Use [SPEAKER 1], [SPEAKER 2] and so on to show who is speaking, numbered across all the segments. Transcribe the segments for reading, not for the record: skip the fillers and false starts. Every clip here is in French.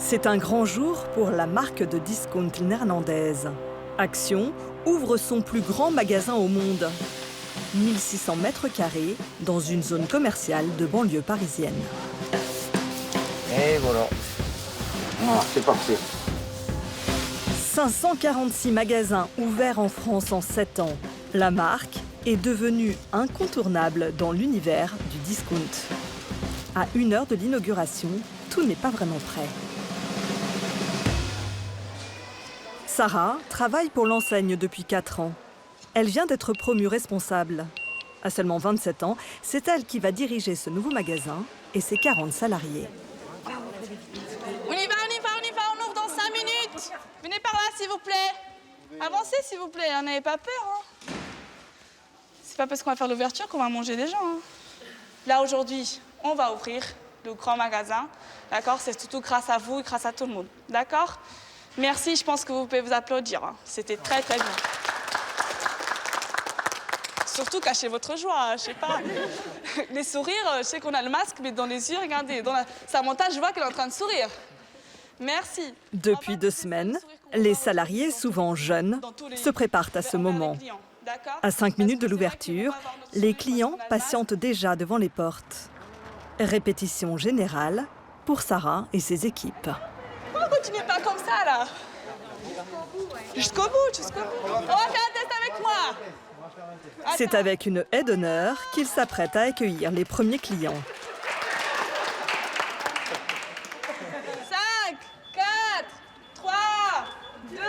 [SPEAKER 1] C'est un grand jour pour la marque de discount néerlandaise. Action ouvre son plus grand magasin au monde. 1600 mètres carrés dans une zone commerciale de banlieue parisienne.
[SPEAKER 2] Et voilà. Ah, c'est parti.
[SPEAKER 1] 546 magasins ouverts en France en 7 ans. La marque est devenue incontournable dans l'univers du discount. À 1 heure de l'inauguration, tout n'est pas vraiment prêt. Sarah travaille pour l'enseigne depuis 4 ans. Elle vient d'être promue responsable. À seulement 27 ans, c'est elle qui va diriger ce nouveau magasin et ses 40 salariés.
[SPEAKER 3] On y va, on ouvre dans 5 minutes. Venez par là, s'il vous plaît. Avancez, s'il vous plaît, n'ayez pas peur. C'est pas parce qu'on va faire l'ouverture qu'on va manger des gens. Là, aujourd'hui, on va ouvrir le grand magasin. D'accord? C'est surtout grâce à vous et grâce à tout le monde. D'accord? Merci, je pense que vous pouvez vous applaudir. C'était très, très bien. Surtout cachez votre joie, je sais pas. Les sourires, je sais qu'on a le masque, mais dans les yeux, regardez, Samantha, je vois qu'elle est en train de sourire. Merci.
[SPEAKER 1] Depuis 2 semaines, les salariés, souvent jeunes, se préparent à ce moment. À 5 minutes de l'ouverture, les clients patientent déjà devant les portes. Répétition générale pour Sarah et ses équipes.
[SPEAKER 3] Pourquoi on continue pas comme ça, là? Jusqu'au bout, jusqu'au bout. On va faire un test avec moi.
[SPEAKER 1] C'est avec une haie d'honneur qu'il s'apprête à accueillir les premiers clients.
[SPEAKER 3] 5, 4, 3, 2, 1.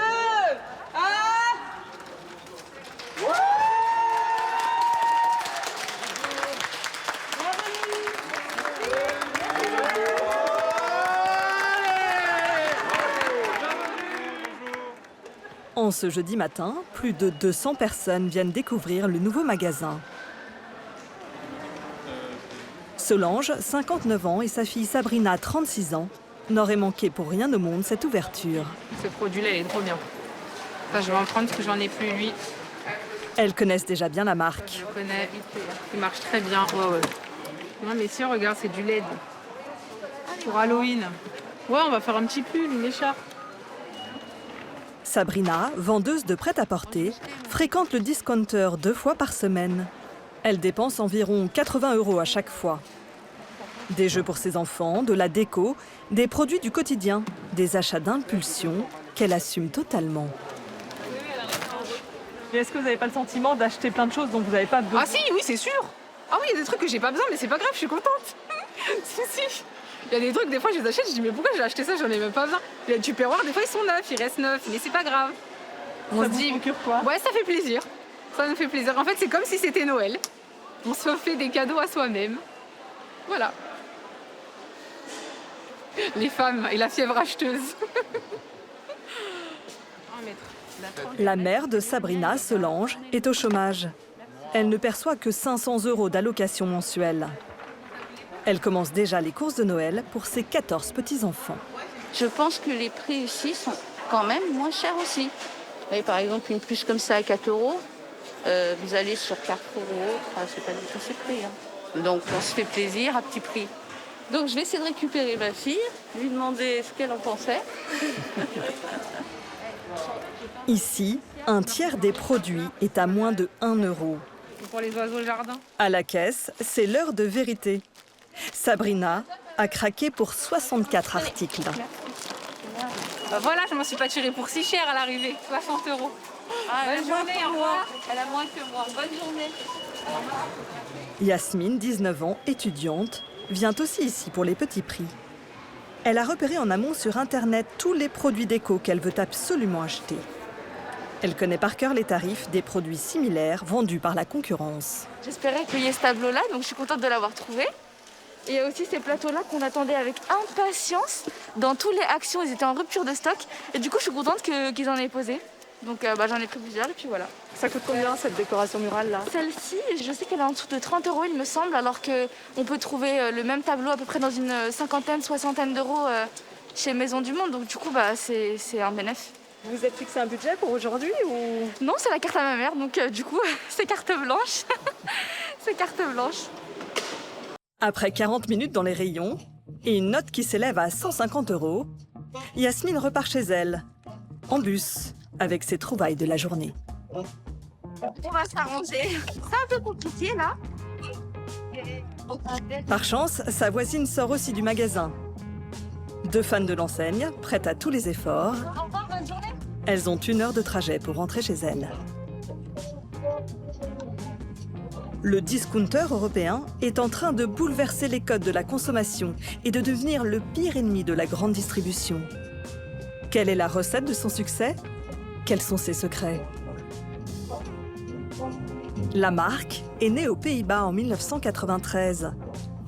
[SPEAKER 1] En ce jeudi matin, plus de 200 personnes viennent découvrir le nouveau magasin. Solange, 59 ans, et sa fille Sabrina, 36 ans, n'auraient manqué pour rien au monde cette ouverture.
[SPEAKER 4] Ce produit-là, il est trop bien. Enfin, je vais en prendre parce que j'en ai plus, lui.
[SPEAKER 1] Elles connaissent déjà bien la marque.
[SPEAKER 4] Je connais, il marche très bien. Ouais. Non, mais si on regarde, c'est du LED. Pour Halloween. Ouais, on va faire un petit pull, une écharpe.
[SPEAKER 1] Sabrina, vendeuse de prêt-à-porter, fréquente le discounter 2 fois par semaine. Elle dépense environ 80 € à chaque fois. Des jeux pour ses enfants, de la déco, des produits du quotidien, des achats d'impulsion qu'elle assume totalement.
[SPEAKER 5] Et est-ce que vous n'avez pas le sentiment d'acheter plein de choses dont vous n'avez pas besoin?
[SPEAKER 4] Ah si, oui, c'est sûr. Ah oui, il y a des trucs que j'ai pas besoin, mais c'est pas grave, je suis contente. si. Il y a des trucs, des fois, je les achète, je dis mais pourquoi j'ai acheté ça, j'en ai même pas besoin. Les Tupperware, des fois, ils sont neufs, ils restent neufs, mais c'est pas grave.
[SPEAKER 5] On se dit quoi?
[SPEAKER 4] Ouais, ça fait plaisir. Ça nous fait plaisir. En fait, c'est comme si c'était Noël. On se fait des cadeaux à soi-même. Voilà. Les femmes et la fièvre acheteuse.
[SPEAKER 1] La mère de Sabrina, Solange, est au chômage. Elle ne perçoit que 500 € d'allocation mensuelle. Elle commence déjà les courses de Noël pour ses 14 petits-enfants.
[SPEAKER 6] Je pense que les prix ici sont quand même moins chers aussi. Vous voyez, par exemple, une puce comme ça à 4 €, vous allez sur Carrefour ou autre, c'est pas du tout ces prix. Donc on se fait plaisir à petit prix. Donc je vais essayer de récupérer ma fille, lui demander ce qu'elle en pensait.
[SPEAKER 1] Ici, un tiers des produits est à moins de 1 €.
[SPEAKER 4] Pour les oiseaux au jardin.
[SPEAKER 1] À la caisse, c'est l'heure de vérité. Sabrina a craqué pour 64 articles.
[SPEAKER 4] Bah voilà, je m'en suis pas tirée pour si cher à l'arrivée, 60 €. Bonne journée, au revoir.
[SPEAKER 6] Elle a moins que moi. Bonne journée.
[SPEAKER 1] Yasmine, 19 ans, étudiante, vient aussi ici pour les petits prix. Elle a repéré en amont sur Internet tous les produits déco qu'elle veut absolument acheter. Elle connaît par cœur les tarifs des produits similaires vendus par la concurrence.
[SPEAKER 6] J'espérais qu'il y ait ce tableau-là, donc je suis contente de l'avoir trouvé. Et il y a aussi ces plateaux-là qu'on attendait avec impatience. Dans toutes les actions, ils étaient en rupture de stock. Et du coup, je suis contente qu'ils en aient posé. Donc j'en ai pris plusieurs et puis voilà.
[SPEAKER 5] Ça coûte combien cette décoration murale là?
[SPEAKER 6] Celle-ci, je sais qu'elle est en dessous de 30 € il me semble, alors qu'on peut trouver le même tableau à peu près dans une cinquantaine, soixantaine d'euros chez Maison du Monde. Donc du coup, c'est un bénéfice.
[SPEAKER 5] Vous vous êtes fixé un budget pour aujourd'hui ou?
[SPEAKER 6] Non, c'est la carte à ma mère, donc du coup, c'est carte blanche. C'est carte blanche.
[SPEAKER 1] Après 40 minutes dans les rayons et une note qui s'élève à 150 €, Yasmine repart chez elle, en bus, avec ses trouvailles de la journée.
[SPEAKER 6] On va s'arranger. C'est un peu compliqué là.
[SPEAKER 1] Par chance, sa voisine sort aussi du magasin. Deux fans de l'enseigne, prêtes à tous les efforts.
[SPEAKER 6] Au revoir, bonne journée.
[SPEAKER 1] Elles ont 1 heure de trajet pour rentrer chez elles. Le discounter européen est en train de bouleverser les codes de la consommation et de devenir le pire ennemi de la grande distribution. Quelle est la recette de son succès? Quels sont ses secrets? La marque est née aux Pays-Bas en 1993.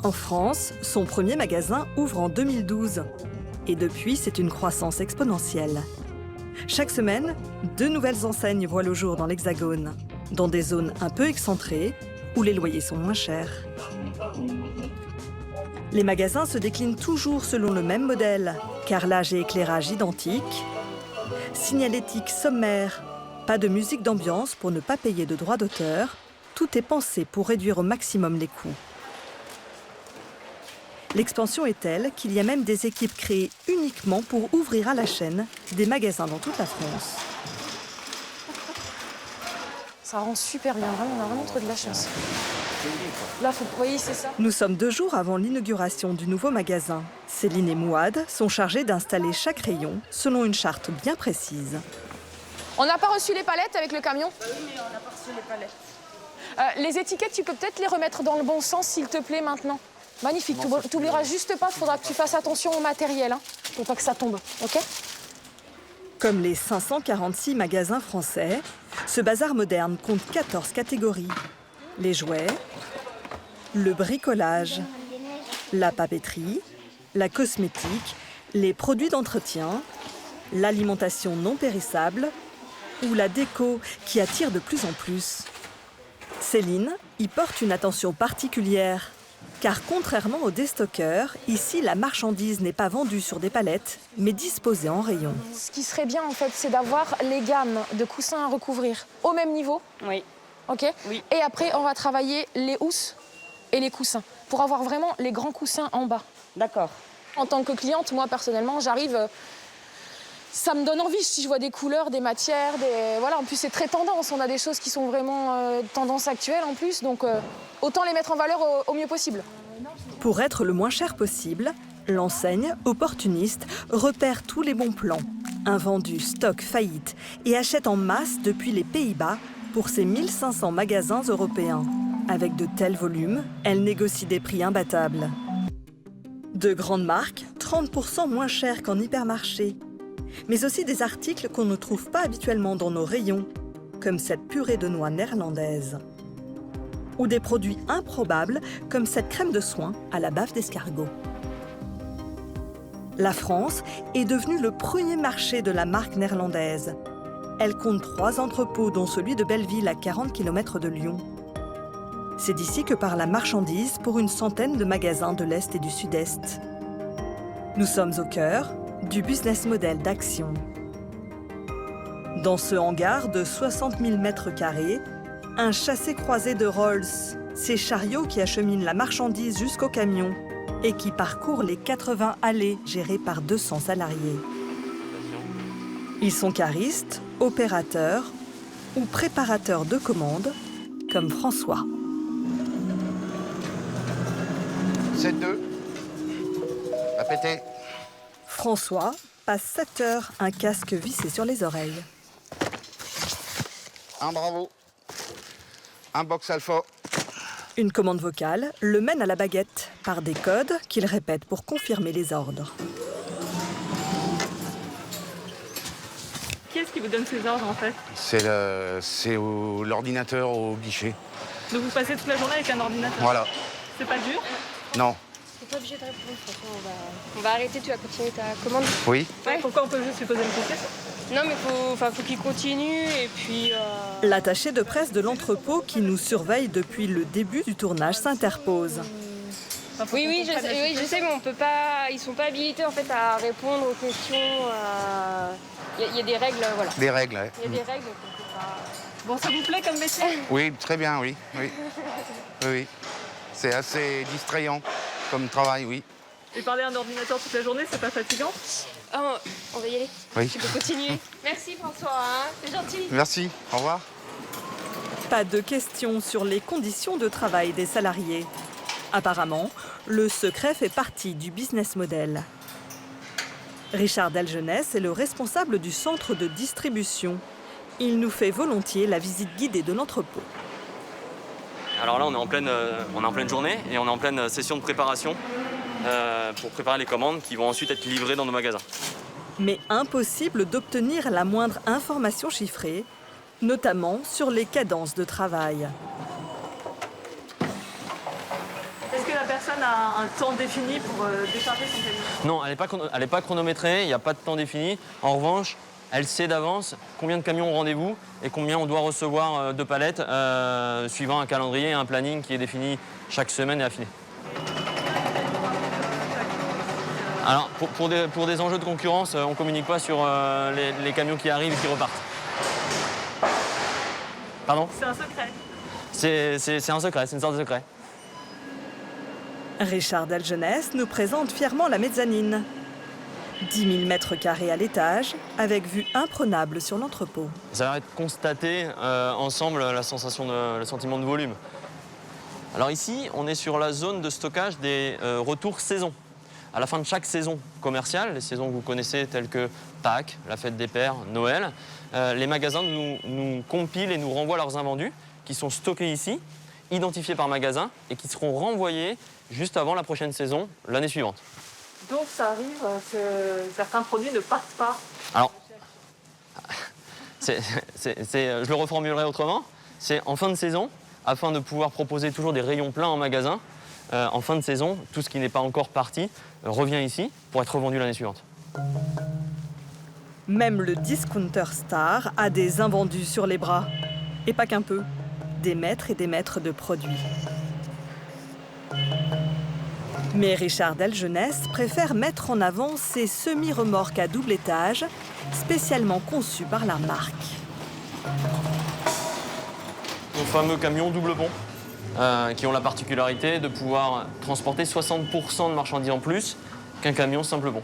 [SPEAKER 1] En France, son premier magasin ouvre en 2012. Et depuis, c'est une croissance exponentielle. Chaque semaine, 2 nouvelles enseignes voient le jour dans l'Hexagone, dans des zones un peu excentrées, où les loyers sont moins chers. Les magasins se déclinent toujours selon le même modèle, carrelage et éclairage identiques, signalétique sommaire, pas de musique d'ambiance pour ne pas payer de droits d'auteur, tout est pensé pour réduire au maximum les coûts. L'expansion est telle qu'il y a même des équipes créées uniquement pour ouvrir à la chaîne des magasins dans toute la France.
[SPEAKER 7] Ça rend super bien, vraiment, on a vraiment trop de la chance. Là, vous voyez, c'est ça.
[SPEAKER 1] Nous sommes 2 jours avant l'inauguration du nouveau magasin. Céline et Mouad sont chargés d'installer chaque rayon selon une charte bien précise.
[SPEAKER 7] On n'a pas reçu les palettes avec le camion? Oui, mais on n'a pas reçu les palettes. Les étiquettes, tu peux peut-être les remettre dans le bon sens, s'il te plaît, maintenant. Magnifique, tu n'oublieras juste pas, il faudra que tu fasses attention au matériel, hein, pour pas que ça tombe, ok?
[SPEAKER 1] Comme les 546 magasins français, ce bazar moderne compte 14 catégories. Les jouets, le bricolage, la papeterie, la cosmétique, les produits d'entretien, l'alimentation non périssable ou la déco qui attire de plus en plus. Céline y porte une attention particulière, car contrairement aux déstockeurs, ici la marchandise n'est pas vendue sur des palettes, mais disposée en rayon.
[SPEAKER 7] Ce qui serait bien, en fait, c'est d'avoir les gammes de coussins à recouvrir au même niveau.
[SPEAKER 5] Oui.
[SPEAKER 7] Ok.
[SPEAKER 5] Oui.
[SPEAKER 7] Et après, on va travailler les housses et les coussins pour avoir vraiment les grands coussins en bas.
[SPEAKER 5] D'accord.
[SPEAKER 7] En tant que cliente, moi, personnellement, j'arrive... Ça me donne envie si je vois des couleurs, des matières, voilà. En plus, c'est très tendance. On a des choses qui sont vraiment tendance actuelle en plus. Donc, autant les mettre en valeur au mieux possible.
[SPEAKER 1] Pour être le moins cher possible, l'enseigne, opportuniste, repère tous les bons plans. Invendus, stock, faillite et achète en masse depuis les Pays-Bas pour ses 1500 magasins européens. Avec de tels volumes, elle négocie des prix imbattables. De grandes marques, 30% moins chères qu'en hypermarché. Mais aussi des articles qu'on ne trouve pas habituellement dans nos rayons, comme cette purée de noix néerlandaise. Ou des produits improbables, comme cette crème de soin à la bave d'escargot. La France est devenue le premier marché de la marque néerlandaise. Elle compte 3 entrepôts, dont celui de Belleville, à 40 km de Lyon. C'est d'ici que part la marchandise pour une centaine de magasins de l'Est et du Sud-Est. Nous sommes au cœur du business model d'Action. Dans ce hangar de 60 000 m², un chassé-croisé de Rolls, ces chariots qui acheminent la marchandise jusqu'au camion et qui parcourent les 80 allées gérées par 200 salariés. Ils sont caristes, opérateurs ou préparateurs de commandes, comme François.
[SPEAKER 2] 7-2. À péter.
[SPEAKER 1] François passe 7 heures, un casque vissé sur les oreilles.
[SPEAKER 2] Un bravo. Un box alpha.
[SPEAKER 1] Une commande vocale le mène à la baguette par des codes qu'il répète pour confirmer les ordres.
[SPEAKER 5] Qui est-ce qui vous donne ces ordres en fait?
[SPEAKER 2] C'est l'ordinateur au guichet.
[SPEAKER 5] Donc vous passez toute la journée avec un ordinateur?
[SPEAKER 2] Voilà.
[SPEAKER 5] C'est pas dur?
[SPEAKER 2] Non.
[SPEAKER 8] T'es pas obligé de répondre, François. On va arrêter, tu vas continuer ta commande.
[SPEAKER 2] Oui.
[SPEAKER 5] Ouais. Pourquoi on peut juste lui poser une question?
[SPEAKER 8] Non, mais faut qu'il continue et puis.
[SPEAKER 1] L'attaché de presse de l'entrepôt qui nous surveille depuis le début du tournage s'interpose.
[SPEAKER 8] Oui, je sais, mais on peut pas. Ils sont pas habilités en fait à répondre aux questions. Il y a des règles, voilà.
[SPEAKER 2] Des règles, ouais.
[SPEAKER 8] Il y a des règles, donc on peut pas.
[SPEAKER 5] Bon, ça vous plaît comme métier?
[SPEAKER 2] Oui, très bien, oui. Oui. Oui. C'est assez distrayant comme travail, oui.
[SPEAKER 5] Et parler à un ordinateur toute la journée, c'est pas fatigant?
[SPEAKER 8] Oh, on va y aller.
[SPEAKER 2] Oui.
[SPEAKER 8] Tu peux continuer. Merci François, hein. C'est gentil.
[SPEAKER 2] Merci. Au revoir.
[SPEAKER 1] Pas de questions sur les conditions de travail des salariés. Apparemment, le secret fait partie du business model. Richard Delgenès est le responsable du centre de distribution. Il nous fait volontiers la visite guidée de l'entrepôt.
[SPEAKER 9] Alors là, on est en pleine journée et on est en pleine session de préparation pour préparer les commandes qui vont ensuite être livrées dans nos magasins.
[SPEAKER 1] Mais impossible d'obtenir la moindre information chiffrée, notamment sur les cadences de travail.
[SPEAKER 5] Est-ce que la personne a un temps défini pour décharger son camion?
[SPEAKER 9] Non, elle n'est pas chronométrée, il n'y a pas de temps défini. En revanche, elle sait d'avance combien de camions ont rendez-vous et combien on doit recevoir de palettes suivant un calendrier et un planning qui est défini chaque semaine et affiné. Alors, pour des enjeux de concurrence, on ne communique pas sur les camions qui arrivent et qui repartent. Pardon?
[SPEAKER 5] C'est un secret.
[SPEAKER 9] C'est un secret, c'est une sorte de secret.
[SPEAKER 1] Richard Delgenès nous présente fièrement la mezzanine. 10 000 mètres carrés à l'étage, avec vue imprenable sur l'entrepôt.
[SPEAKER 9] Ça va être constater ensemble le sentiment de volume. Alors ici, on est sur la zone de stockage des retours saison. À la fin de chaque saison commerciale, les saisons que vous connaissez telles que Pâques, la fête des Pères, Noël, les magasins nous compilent et nous renvoient leurs invendus qui sont stockés ici, identifiés par magasin et qui seront renvoyés juste avant la prochaine saison, l'année suivante.
[SPEAKER 5] Donc ça arrive que certains produits ne partent pas.
[SPEAKER 9] Alors, je le reformulerai autrement. C'est en fin de saison, afin de pouvoir proposer toujours des rayons pleins en magasin, en fin de saison, tout ce qui n'est pas encore parti revient ici pour être revendu l'année suivante.
[SPEAKER 1] Même le discounter Star a des invendus sur les bras. Et pas qu'un peu. Des mètres et des mètres de produits. Mais Richard Delgenès préfère mettre en avant ses semi-remorques à double étage, spécialement conçues par la marque.
[SPEAKER 9] Nos fameux camions double pont, qui ont la particularité de pouvoir transporter 60% de marchandises en plus qu'un camion simple pont.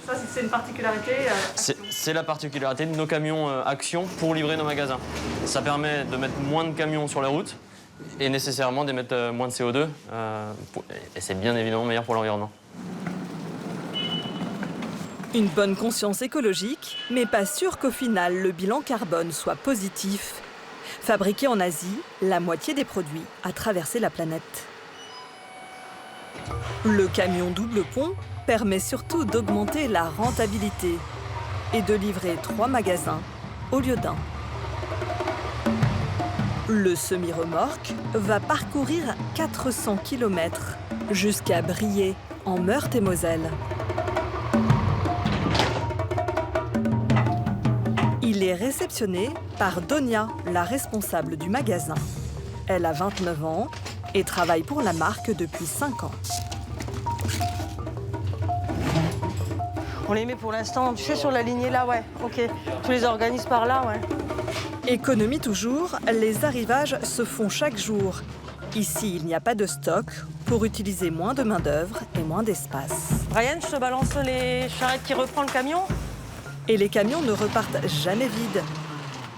[SPEAKER 5] Ça, c'est une particularité.
[SPEAKER 9] C'est la particularité de nos camions Action pour livrer nos magasins. Ça permet de mettre moins de camions sur la route et nécessairement d'émettre moins de CO2. Et c'est bien évidemment meilleur pour l'environnement.
[SPEAKER 1] Une bonne conscience écologique, mais pas sûr qu'au final le bilan carbone soit positif. Fabriqué en Asie, la moitié des produits a traversé la planète. Le camion double pont permet surtout d'augmenter la rentabilité et de livrer 3 magasins au lieu d'un. Le semi-remorque va parcourir 400 km jusqu'à Briey, en Meurthe-et-Moselle. Il est réceptionné par Donia, la responsable du magasin. Elle a 29 ans et travaille pour la marque depuis 5 ans.
[SPEAKER 10] On les met pour l'instant, tu sais, sur la lignée là, ouais, ok. Tu les organises par là, ouais.
[SPEAKER 1] Économie toujours, les arrivages se font chaque jour. Ici, il n'y a pas de stock pour utiliser moins de main-d'œuvre et moins d'espace.
[SPEAKER 10] Ryan, je te balance les charrettes qui reprend le camion.
[SPEAKER 1] Et les camions ne repartent jamais vides.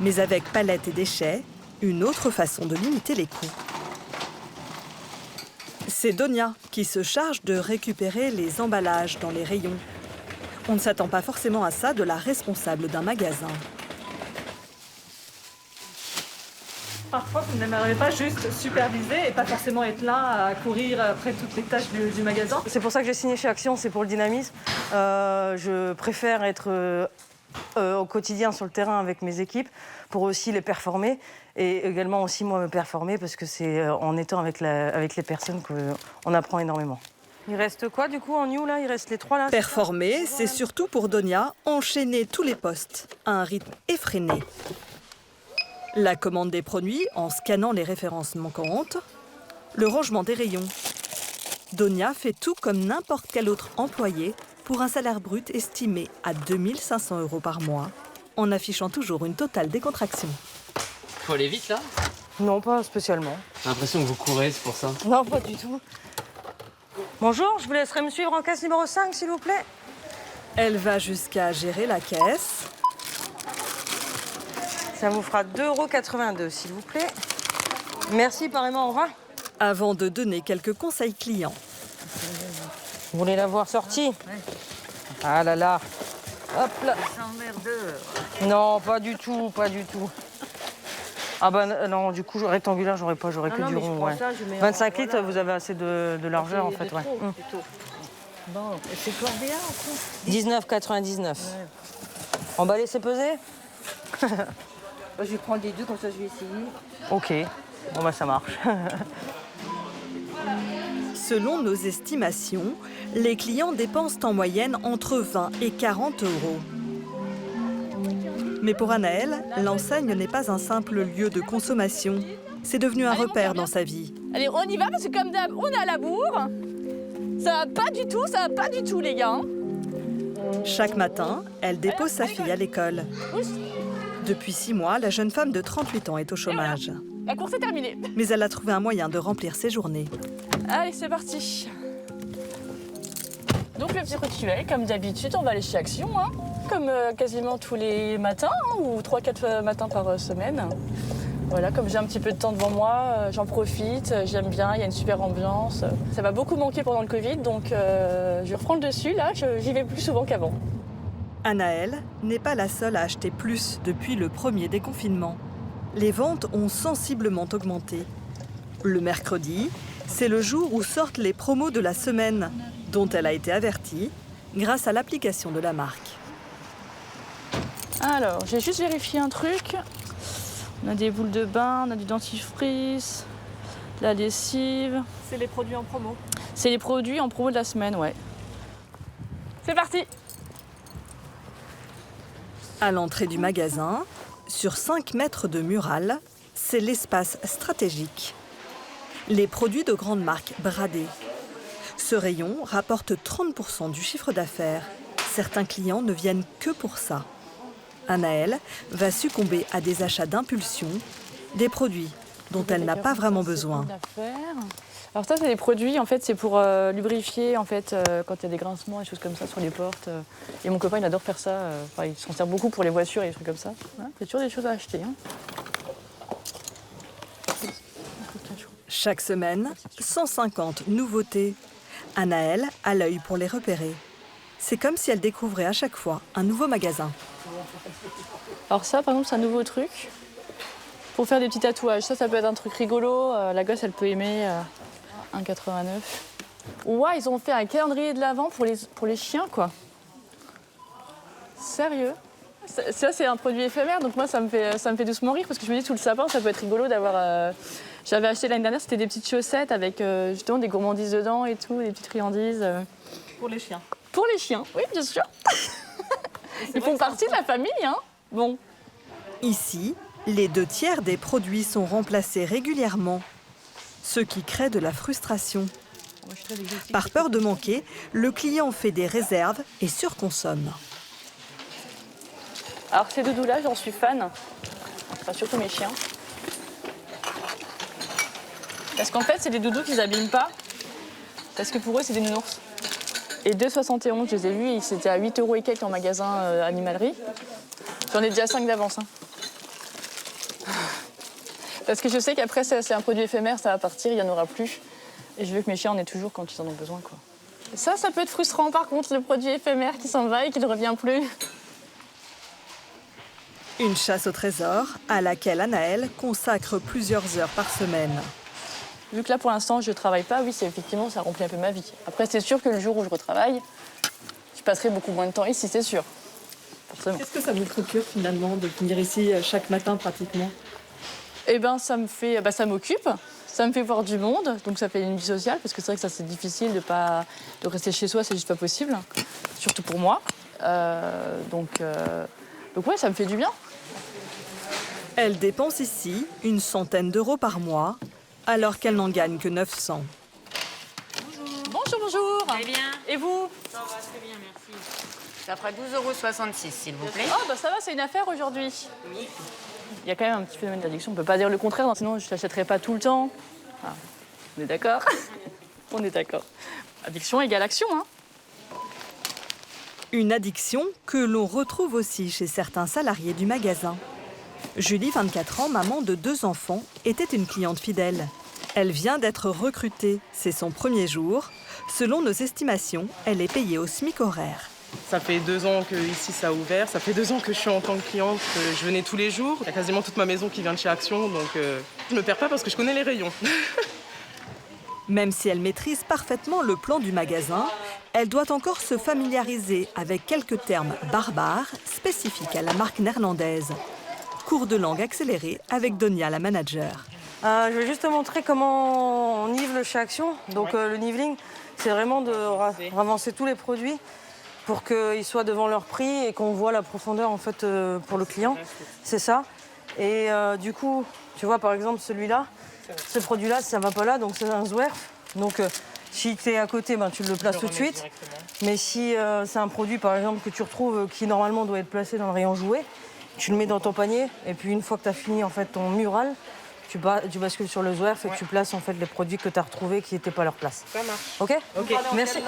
[SPEAKER 1] Mais avec palettes et déchets, une autre façon de limiter les coûts. C'est Donia qui se charge de récupérer les emballages dans les rayons. On ne s'attend pas forcément à ça de la responsable d'un magasin.
[SPEAKER 5] Parfois, vous n'aimeriez pas juste superviser et pas forcément être là à courir après toutes les tâches du magasin.
[SPEAKER 10] C'est pour ça que j'ai signé chez Action, c'est pour le dynamisme. Je préfère être au quotidien sur le terrain avec mes équipes pour aussi les performer et également aussi moi me performer parce que c'est en étant avec les personnes qu'on apprend énormément. Il reste quoi du coup en new là? Il reste les 3 là?
[SPEAKER 1] Performer, c'est surtout pour Donia enchaîner tous les postes à un rythme effréné. La commande des produits en scannant les références manquantes, le rangement des rayons. Donia fait tout comme n'importe quel autre employé pour un salaire brut estimé à 2 500 € par mois, en affichant toujours une totale décontraction.
[SPEAKER 11] Faut aller vite là?
[SPEAKER 10] Non, pas spécialement.
[SPEAKER 11] J'ai l'impression que vous courez, c'est pour ça.
[SPEAKER 10] Non, pas du tout. Bonjour, je vous laisserai me suivre en caisse numéro 5, s'il vous plaît.
[SPEAKER 1] Elle va jusqu'à gérer la caisse.
[SPEAKER 10] Ça vous fera 2,82 €, s'il vous plaît. Merci, pareillement, au revoir.
[SPEAKER 1] Avant de donner quelques conseils clients.
[SPEAKER 10] Vous voulez la voir sortie? Ah là là. Hop là. Non, pas du tout, pas du tout. Ah bah non, du coup, rectangulaire, j'aurais que du rond. Ouais. 25 litres, vous avez assez de largeur, en fait. Ouais.
[SPEAKER 12] Bon, et c'est combien en coup?
[SPEAKER 10] 19,99. Emballer, c'est pesé?
[SPEAKER 12] Je vais prendre les deux, comme ça je vais essayer.
[SPEAKER 10] Ok, bon bah ça marche.
[SPEAKER 1] Selon nos estimations, les clients dépensent en moyenne entre 20 et 40 €. Mais pour Anaëlle, l'enseigne n'est pas un simple lieu de consommation. C'est devenu un repère dans sa vie.
[SPEAKER 3] Allez, on y va parce que comme d'hab, on est à la bourre. Ça va pas du tout les gars.
[SPEAKER 1] Chaque matin, elle dépose sa fille à l'école. Depuis 6 mois, la jeune femme de 38 ans est au chômage.
[SPEAKER 3] La course est terminée.
[SPEAKER 1] Mais elle a trouvé un moyen de remplir ses journées.
[SPEAKER 3] Allez, c'est parti. Donc le petit rituel, comme d'habitude, on va aller chez Action, hein, comme quasiment tous les matins, hein, ou 3-4 matins par semaine. Voilà, comme j'ai un petit peu de temps devant moi, j'en profite, j'aime bien, il y a une super ambiance. Ça m'a beaucoup manqué pendant le Covid, donc je reprends le dessus, là, j'y vais plus souvent qu'avant.
[SPEAKER 1] Anaëlle n'est pas la seule à acheter plus depuis le premier déconfinement. Les ventes ont sensiblement augmenté. Le mercredi, c'est le jour où sortent les promos de la semaine, dont elle a été avertie grâce à l'application de la marque.
[SPEAKER 3] Alors, j'ai juste vérifié un truc. On a des boules de bain, on a du dentifrice, la lessive.
[SPEAKER 5] C'est les produits en promo.
[SPEAKER 3] C'est les produits en promo de la semaine, ouais. C'est parti!
[SPEAKER 1] À l'entrée du magasin, sur 5 mètres de mural, c'est l'espace stratégique. Les produits de grandes marques bradés. Ce rayon rapporte 30% du chiffre d'affaires. Certains clients ne viennent que pour ça. Anaëlle va succomber à des achats d'impulsion, des produits dont elle n'a pas vraiment besoin.
[SPEAKER 3] Alors ça, c'est des produits, en fait, c'est pour lubrifier, en fait, quand il y a des grincements et des choses comme ça sur les portes. Et mon copain, il adore faire ça. Enfin, il s'en sert beaucoup pour les voitures et des trucs comme ça. Voilà, c'est toujours des choses à acheter. Hein.
[SPEAKER 1] Chaque semaine, 150 nouveautés. Anaëlle a l'œil pour les repérer. C'est comme si elle découvrait à chaque fois un nouveau magasin.
[SPEAKER 3] Alors ça, par exemple, c'est un nouveau truc pour faire des petits tatouages. Ça peut être un truc rigolo. La gosse, elle peut aimer 1,89. Ouais, ils ont fait un calendrier de l'Avent pour les chiens, quoi. Sérieux? Ça, c'est un produit éphémère, donc moi, ça me fait doucement rire parce que je me dis, sous le sapin, ça peut être rigolo d'avoir... J'avais acheté l'année dernière, c'était des petites chaussettes avec justement des gourmandises dedans et tout, des petites friandises.
[SPEAKER 5] Pour les chiens.
[SPEAKER 3] Pour les chiens, oui, bien sûr. Ils font partie de la famille, hein. Bon.
[SPEAKER 1] Ici, les 2/3 des produits sont remplacés régulièrement, ce qui crée de la frustration. Par peur de manquer, le client fait des réserves et surconsomme.
[SPEAKER 3] Alors ces doudous-là, j'en suis fan. Enfin, surtout mes chiens. Parce qu'en fait, c'est des doudous qu'ils n'abîment pas. Parce que pour eux, c'est des nounours. Et 2,71, je les ai vus, et c'était à 8 € et quelques en magasin animalerie. J'en ai déjà 5 d'avance. Hein. Parce que je sais qu'après, c'est un produit éphémère, ça va partir, il n'y en aura plus. Et je veux que mes chiens en aient toujours quand ils en ont besoin, quoi. Et ça peut être frustrant, par contre, le produit éphémère qui s'en va et qui ne revient plus.
[SPEAKER 1] Une chasse au trésor à laquelle Anaëlle consacre plusieurs heures par semaine.
[SPEAKER 3] Vu que là, pour l'instant, je ne travaille pas, oui, effectivement, ça remplit un peu ma vie. Après, c'est sûr que le jour où je retravaille, je passerai beaucoup moins de temps ici, c'est sûr. Forcément.
[SPEAKER 5] Qu'est-ce que ça vous procure, finalement, de venir ici chaque matin, pratiquement?
[SPEAKER 3] Eh bien, ça m'occupe, ça me fait voir du monde, donc ça fait une vie sociale, parce que c'est vrai que ça, c'est difficile de rester chez soi, c'est juste pas possible, surtout pour moi. Donc ouais, ça me fait du bien.
[SPEAKER 1] Elle dépense ici une centaine d'euros par mois, alors qu'elle n'en gagne que 900.
[SPEAKER 3] Bonjour, bonjour.
[SPEAKER 13] Très bien.
[SPEAKER 3] Et vous?
[SPEAKER 13] Ça va très bien, merci. Ça fera 12,66 €, s'il vous plaît.
[SPEAKER 3] Oh, ça va, c'est une affaire aujourd'hui.
[SPEAKER 13] Oui.
[SPEAKER 3] Il y a quand même un petit phénomène d'addiction, on ne peut pas dire le contraire, sinon je ne l'achèterais pas tout le temps. Ah, on est d'accord? On est d'accord. Addiction égale action, hein.
[SPEAKER 1] Une addiction que l'on retrouve aussi chez certains salariés du magasin. Julie, 24 ans, maman de 2 enfants, était une cliente fidèle. Elle vient d'être recrutée, c'est son premier jour. Selon nos estimations, elle est payée au SMIC horaire.
[SPEAKER 14] Ça fait 2 ans que ici ça a ouvert, ça fait 2 ans que je suis en tant que cliente, je venais tous les jours. Il y a quasiment toute ma maison qui vient de chez Action, donc je me perds pas parce que je connais les rayons.
[SPEAKER 1] Même si elle maîtrise parfaitement le plan du magasin, elle doit encore se familiariser avec quelques termes barbares spécifiques à la marque néerlandaise. Cours de langue accéléré avec Donia, la manager.
[SPEAKER 10] Je vais juste te montrer comment on nivelle chez Action. Donc le niveling, c'est vraiment de ravancer tous les produits pour qu'ils soient devant leur prix et qu'on voit la profondeur en fait pour le client. C'est ça. Et du coup, tu vois par exemple celui-là, ce produit-là, ça va pas là, donc c'est un Zwerf. Donc si tu es à côté, ben, tu le places tout de suite. Mais si c'est un produit par exemple que tu retrouves qui normalement doit être placé dans le rayon jouet, tu le mets dans ton panier et puis une fois que tu as fini en fait ton mural, tu bascules sur le Zwerf et tu places en fait les produits que tu as retrouvés qui n'étaient pas à leur place.
[SPEAKER 14] Ça marche.
[SPEAKER 10] Ok.
[SPEAKER 7] Merci.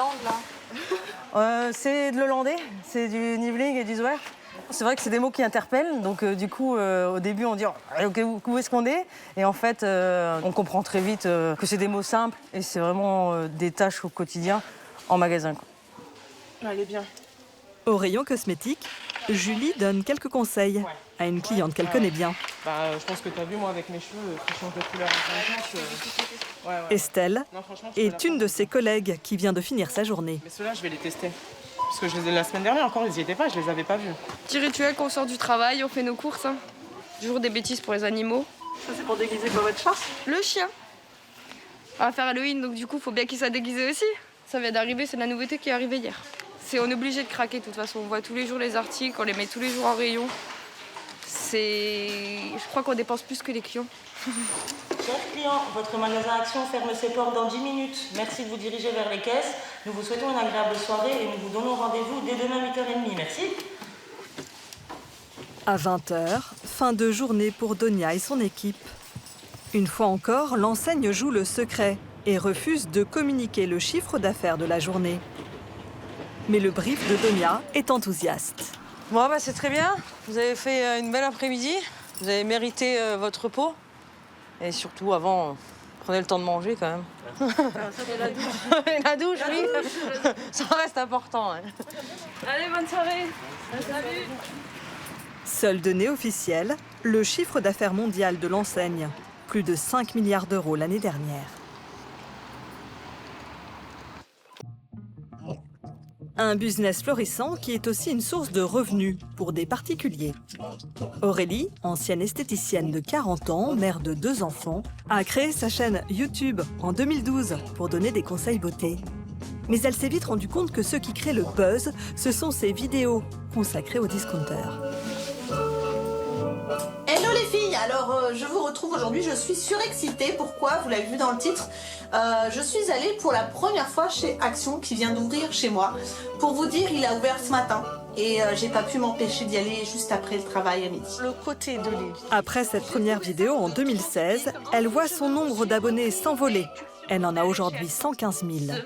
[SPEAKER 10] C'est de l'hollandais, c'est du niveling et du Zwerf. C'est vrai que c'est des mots qui interpellent, donc du coup, au début, on dit okay, où est-ce qu'on est? Et en fait, on comprend très vite que c'est des mots simples et c'est vraiment des tâches au quotidien en magasin.
[SPEAKER 14] Elle est bien.
[SPEAKER 1] Au rayon cosmétique, Julie donne quelques conseils à une cliente qu'elle connaît bien.
[SPEAKER 14] Je pense que tu as vu, moi, avec mes cheveux, qui changent de couleur en 5 ans.
[SPEAKER 1] Estelle est une de ses collègues qui vient de finir sa journée.
[SPEAKER 14] Mais ceux-là, je vais les tester. Parce que je les ai la semaine dernière encore, ils n'y étaient pas, je les avais pas vus.
[SPEAKER 8] Petit rituel quand on sort du travail, on fait nos courses. Hein. Toujours des bêtises pour les animaux.
[SPEAKER 5] Ça, c'est pour déguiser quoi, votre chat?
[SPEAKER 8] Le chien. On va faire Halloween, donc du coup, faut bien qu'il soit déguisé aussi. Ça vient d'arriver, c'est de la nouveauté qui est arrivée hier. On est obligé de craquer de toute façon. On voit tous les jours les articles, on les met tous les jours en rayon. Je crois qu'on dépense plus que les clients.
[SPEAKER 15] Chers clients, votre magasin Action ferme ses portes dans 10 minutes. Merci de vous diriger vers les caisses. Nous vous souhaitons une agréable soirée et nous vous donnons rendez-vous dès demain 8h30. Merci.
[SPEAKER 1] À 20h, fin de journée pour Donia et son équipe. Une fois encore, l'enseigne joue le secret et refuse de communiquer le chiffre d'affaires de la journée. Mais le brief de Donia est enthousiaste.
[SPEAKER 10] Bon, c'est très bien. Vous avez fait une belle après-midi. Vous avez mérité votre repos. Et surtout, avant, prenez le temps de manger quand même.
[SPEAKER 8] Et la douche.
[SPEAKER 10] Et la douche, oui. Ça reste important. Hein.
[SPEAKER 8] Allez, bonne soirée. Salut.
[SPEAKER 1] Seule donnée officielle, le chiffre d'affaires mondial de l'enseigne. Plus de 5 milliards d'euros l'année dernière. Un business florissant qui est aussi une source de revenus pour des particuliers. Aurélie, ancienne esthéticienne de 40 ans, mère de 2 enfants, a créé sa chaîne YouTube en 2012 pour donner des conseils beauté. Mais elle s'est vite rendue compte que ce qui crée le buzz, ce sont ses vidéos consacrées aux discounters.
[SPEAKER 16] Hello les filles, alors je vous retrouve aujourd'hui, je suis surexcitée, pourquoi? Vous l'avez vu dans le titre, je suis allée pour la première fois chez Action qui vient d'ouvrir chez moi. Pour vous dire, il a ouvert ce matin et j'ai pas pu m'empêcher d'y aller juste après le travail à midi. Le côté de l'île.
[SPEAKER 1] Après cette première vidéo en 2016, elle voit son nombre d'abonnés s'envoler. Elle en a aujourd'hui 115 000.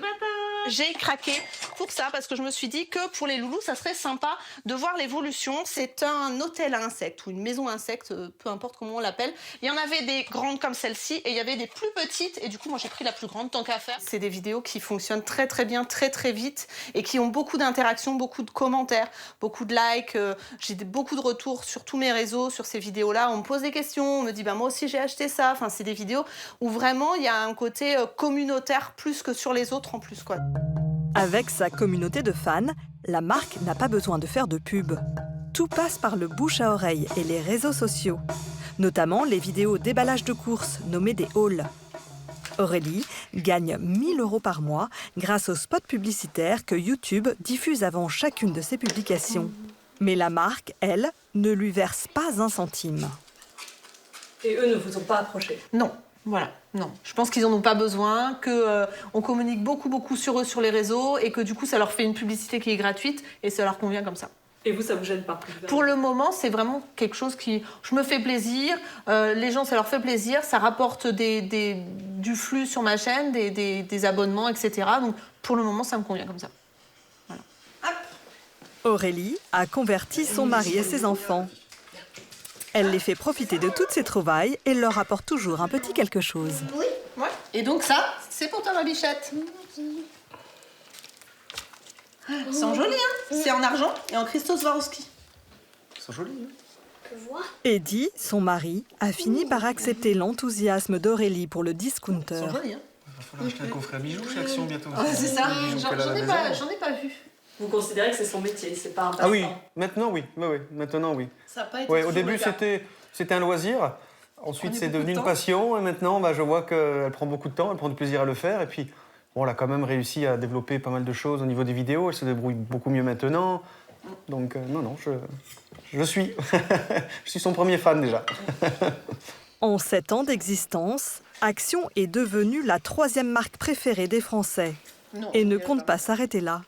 [SPEAKER 16] J'ai craqué pour ça parce que je me suis dit que pour les loulous, ça serait sympa de voir l'évolution. C'est un hôtel à insectes ou une maison à insectes, peu importe comment on l'appelle. Il y en avait des grandes comme celle-ci et il y avait des plus petites et du coup, moi j'ai pris la plus grande tant qu'à faire. C'est des vidéos qui fonctionnent très très bien, très très vite et qui ont beaucoup d'interactions, beaucoup de commentaires, beaucoup de likes. J'ai beaucoup de retours sur tous mes réseaux sur ces vidéos-là. On me pose des questions, on me dit bah moi aussi j'ai acheté ça. Enfin, c'est des vidéos où vraiment il y a un côté communautaire plus que sur les autres en plus, quoi.
[SPEAKER 1] Avec sa communauté de fans, la marque n'a pas besoin de faire de pub. Tout passe par le bouche à oreille et les réseaux sociaux, notamment les vidéos déballage de courses nommées des hauls. Aurélie gagne 1 000 € par mois grâce aux spots publicitaires que YouTube diffuse avant chacune de ses publications. Mais la marque, elle, ne lui verse pas un centime.
[SPEAKER 5] Et eux ne vous ont pas approché?
[SPEAKER 16] Non. Voilà, non. Je pense qu'ils n'en ont pas besoin, qu'on communique beaucoup sur eux sur les réseaux et que du coup, ça leur fait une publicité qui est gratuite et ça leur convient comme ça.
[SPEAKER 5] Et vous, ça vous gêne pas?
[SPEAKER 16] Pour le moment, c'est vraiment quelque chose qui... Je me fais plaisir, les gens, ça leur fait plaisir, ça rapporte du flux sur ma chaîne, des abonnements, etc. Donc, pour le moment, ça me convient comme ça. Voilà. Hop.
[SPEAKER 1] Aurélie a converti son mari et ses enfants. Elle les fait profiter de toutes ces trouvailles et leur apporte toujours un petit quelque chose.
[SPEAKER 16] Oui, ouais. Et donc ça, c'est pour toi, ma bichette. Ils sont jolis, hein. C'est en argent et en cristaux Swarovski.
[SPEAKER 2] Ils sont jolis, hein.
[SPEAKER 1] Eddie, son mari, a fini par accepter l'enthousiasme d'Aurélie pour le discounter.
[SPEAKER 16] Ils sont jolis, hein.
[SPEAKER 2] Il va falloir acheter un coffret à bijoux chez Action bientôt.
[SPEAKER 16] C'est ça,
[SPEAKER 2] Les bijoux qu'elle a à la maison.
[SPEAKER 16] j'en ai pas vu.
[SPEAKER 5] Vous considérez que c'est son métier, c'est pas un passe-temps?
[SPEAKER 17] Ah oui, maintenant oui, maintenant oui.
[SPEAKER 16] Ça a pas été
[SPEAKER 17] Ouais, au
[SPEAKER 16] toujours
[SPEAKER 17] début
[SPEAKER 16] le cas.
[SPEAKER 17] c'était un loisir, ensuite c'est devenu une passion et maintenant je vois qu'elle prend beaucoup de temps, elle prend du plaisir à le faire et puis bon, elle a quand même réussi à développer pas mal de choses au niveau des vidéos, elle se débrouille beaucoup mieux maintenant. Donc non, je suis. Je suis son premier fan déjà.
[SPEAKER 1] En 7 ans d'existence, Action est devenue la 3e marque préférée des Français et ne compte pas s'arrêter là.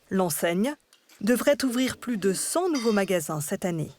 [SPEAKER 1] L'enseigne devrait ouvrir plus de 100 nouveaux magasins cette année.